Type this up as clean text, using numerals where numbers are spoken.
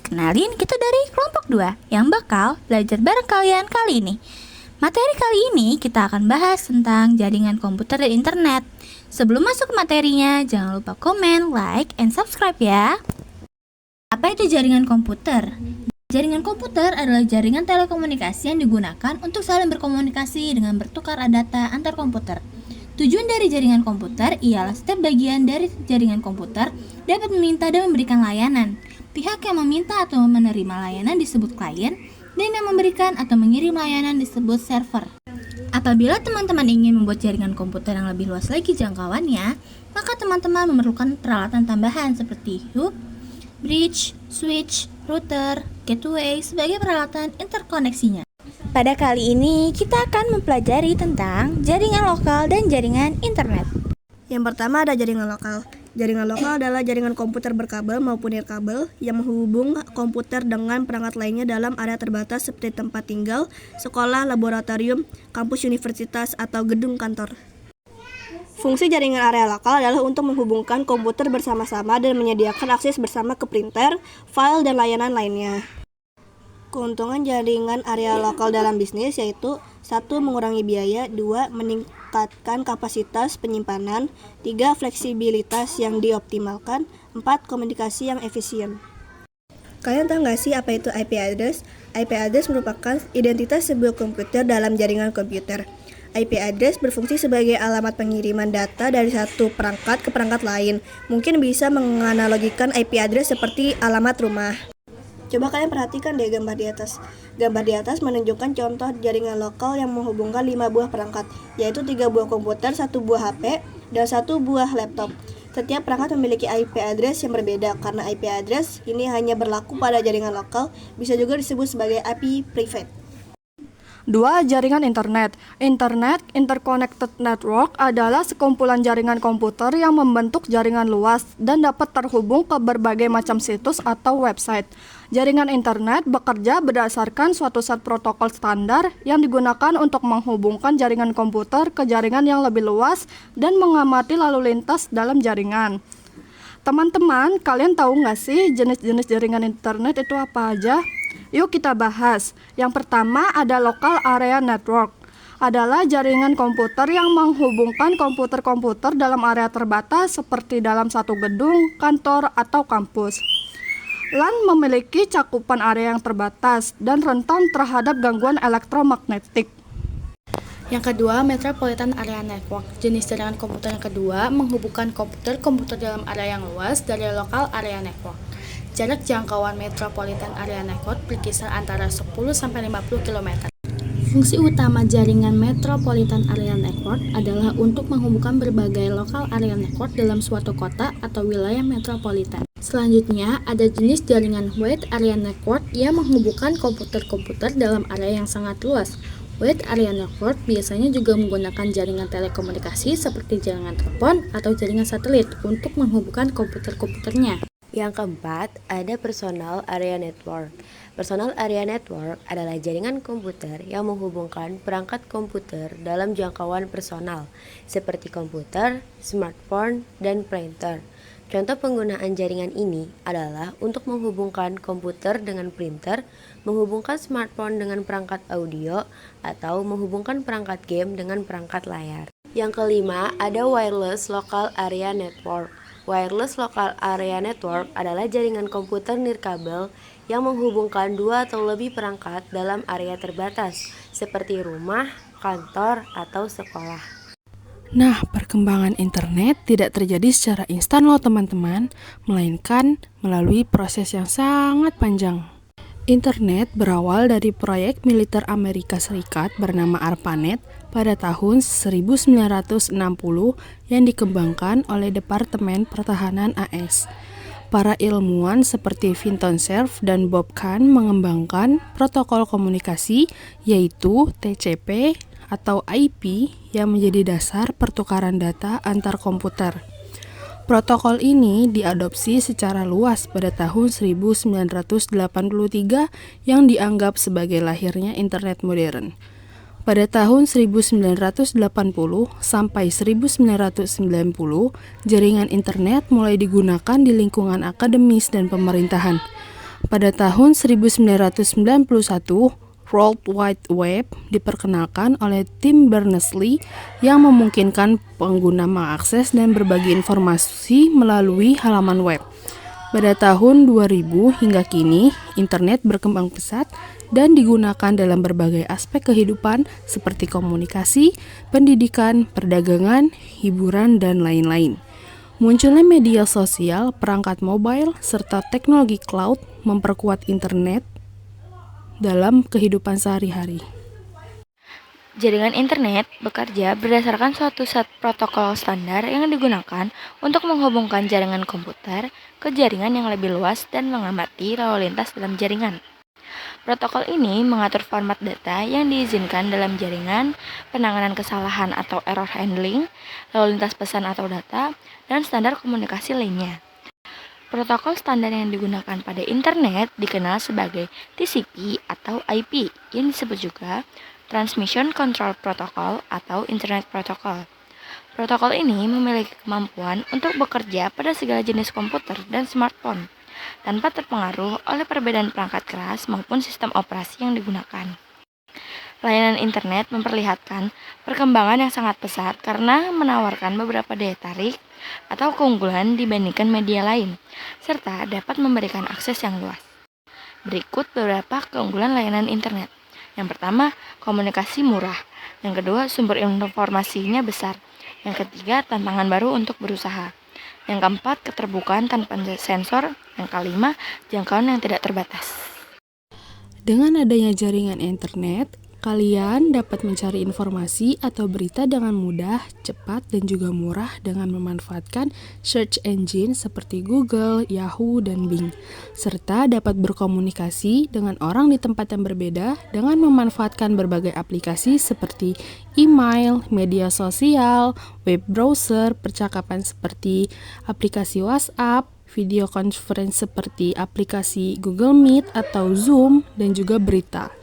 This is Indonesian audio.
Kenalin, kita dari kelompok 2 yang bakal belajar bareng kalian kali ini. Materi kali ini kita akan bahas tentang jaringan komputer dan internet. Sebelum masuk ke materinya, jangan lupa komen, like, and subscribe ya. Apa itu jaringan komputer? Jaringan komputer adalah jaringan telekomunikasi yang digunakan untuk saling berkomunikasi dengan bertukar data antar komputer. Tujuan dari jaringan komputer ialah setiap bagian dari jaringan komputer dapat meminta dan memberikan layanan. Pihak yang meminta atau menerima layanan disebut klien, dan yang memberikan atau mengirim layanan disebut server. Apabila teman-teman ingin membuat jaringan komputer yang lebih luas lagi jangkauannya, maka teman-teman memerlukan peralatan tambahan seperti hub, bridge, switch, router, gateway sebagai peralatan interkoneksinya. Pada kali ini kita akan mempelajari tentang jaringan lokal dan jaringan internet. Yang pertama ada jaringan lokal. Jaringan lokal adalah jaringan komputer berkabel maupun nirkabel yang menghubung komputer dengan perangkat lainnya dalam area terbatas seperti tempat tinggal, sekolah, laboratorium, kampus universitas, atau gedung kantor. Fungsi jaringan area lokal adalah untuk menghubungkan komputer bersama-sama dan menyediakan akses bersama ke printer, file, dan layanan lainnya. Keuntungan jaringan area lokal dalam bisnis yaitu 1. Mengurangi biaya, 2. Meningkatkan kapasitas penyimpanan, 3. Fleksibilitas yang dioptimalkan, 4. Komunikasi yang efisien. Kalian tahu nggak sih apa itu IP address? IP address merupakan identitas sebuah komputer dalam jaringan komputer. IP address berfungsi sebagai alamat pengiriman data dari satu perangkat ke perangkat lain. Mungkin bisa menganalogikan IP address seperti alamat rumah. Coba kalian perhatikan deh gambar di atas. Gambar di atas menunjukkan contoh jaringan lokal yang menghubungkan 5 buah perangkat, yaitu 3 buah komputer, 1 buah HP, dan 1 buah laptop. Setiap perangkat memiliki IP address yang berbeda, karena IP address ini hanya berlaku pada jaringan lokal, bisa juga disebut sebagai IP private. 2. Jaringan internet. Internet, interconnected network, adalah sekumpulan jaringan komputer yang membentuk jaringan luas dan dapat terhubung ke berbagai macam situs atau website. Jaringan internet bekerja berdasarkan suatu set protokol standar yang digunakan untuk menghubungkan jaringan komputer ke jaringan yang lebih luas dan mengamati lalu lintas dalam jaringan. Teman-teman, kalian tahu nggak sih jenis-jenis jaringan internet itu apa aja? Yuk kita bahas. Yang pertama ada local area network. Adalah jaringan komputer yang menghubungkan komputer-komputer dalam area terbatas seperti dalam satu gedung, kantor, atau kampus. LAN memiliki cakupan area yang terbatas dan rentan terhadap gangguan elektromagnetik. Yang kedua, Metropolitan Area Network. Jenis jaringan komputer yang kedua menghubungkan komputer-komputer dalam area yang luas dari Local Area Network. Jarak jangkauan Metropolitan Area Network berkisar antara 10-50 km. Fungsi utama jaringan Metropolitan Area Network adalah untuk menghubungkan berbagai Local Area Network dalam suatu kota atau wilayah metropolitan. Selanjutnya, ada jenis jaringan Wide Area Network yang menghubungkan komputer-komputer dalam area yang sangat luas. Wide Area Network biasanya juga menggunakan jaringan telekomunikasi seperti jaringan telepon atau jaringan satelit untuk menghubungkan komputer-komputernya. Yang keempat, ada Personal Area Network. Personal Area Network adalah jaringan komputer yang menghubungkan perangkat komputer dalam jangkauan personal, seperti komputer, smartphone, dan printer. Contoh penggunaan jaringan ini adalah untuk menghubungkan komputer dengan printer, menghubungkan smartphone dengan perangkat audio, atau menghubungkan perangkat game dengan perangkat layar. Yang kelima, ada Wireless Local Area Network. Wireless Local Area Network adalah jaringan komputer nirkabel yang menghubungkan 2 atau lebih perangkat dalam area terbatas, seperti rumah, kantor, atau sekolah. Nah, perkembangan internet tidak terjadi secara instan loh teman-teman, melainkan melalui proses yang sangat panjang. Internet berawal dari proyek militer Amerika Serikat bernama ARPANET pada tahun 1960 yang dikembangkan oleh Departemen Pertahanan AS. Para ilmuwan seperti Vinton Cerf dan Bob Kahn mengembangkan protokol komunikasi yaitu TCP atau IP yang menjadi dasar pertukaran data antar komputer. Protokol ini diadopsi secara luas pada tahun 1983 yang dianggap sebagai lahirnya internet modern. Pada tahun 1980 sampai 1990, jaringan internet mulai digunakan di lingkungan akademis dan pemerintahan. Pada tahun 1991, World Wide Web diperkenalkan oleh Tim Berners-Lee yang memungkinkan pengguna mengakses dan berbagi informasi melalui halaman web. Pada tahun 2000 hingga kini, internet berkembang pesat dan digunakan dalam berbagai aspek kehidupan seperti komunikasi, pendidikan, perdagangan, hiburan, dan lain-lain. Munculnya media sosial, perangkat mobile, serta teknologi cloud memperkuat internet dalam kehidupan sehari-hari. Jaringan internet bekerja berdasarkan suatu set protokol standar yang digunakan untuk menghubungkan jaringan komputer ke jaringan yang lebih luas dan mengamati lalu lintas dalam jaringan. Protokol ini mengatur format data yang diizinkan dalam jaringan, penanganan kesalahan atau error handling, lalu lintas pesan atau data, dan standar komunikasi lainnya. Protokol standar yang digunakan pada internet dikenal sebagai TCP atau IP, yang disebut juga Transmission Control Protocol atau Internet Protocol. Protokol ini memiliki kemampuan untuk bekerja pada segala jenis komputer dan smartphone, tanpa terpengaruh oleh perbedaan perangkat keras maupun sistem operasi yang digunakan. Layanan internet memperlihatkan perkembangan yang sangat pesat karena menawarkan beberapa daya tarik atau keunggulan dibandingkan media lain, serta dapat memberikan akses yang luas. Berikut beberapa keunggulan layanan internet. Yang pertama, komunikasi murah. Yang kedua, sumber informasinya besar. Yang ketiga, tantangan baru untuk berusaha. Yang keempat, keterbukaan tanpa sensor. Yang kelima, jangkauan yang tidak terbatas. Dengan adanya jaringan internet, kalian dapat mencari informasi atau berita dengan mudah, cepat, dan juga murah dengan memanfaatkan search engine seperti Google, Yahoo, dan Bing, serta dapat berkomunikasi dengan orang di tempat yang berbeda dengan memanfaatkan berbagai aplikasi seperti email, media sosial, web browser, percakapan seperti aplikasi WhatsApp, video conference seperti aplikasi Google Meet atau Zoom, dan juga berita.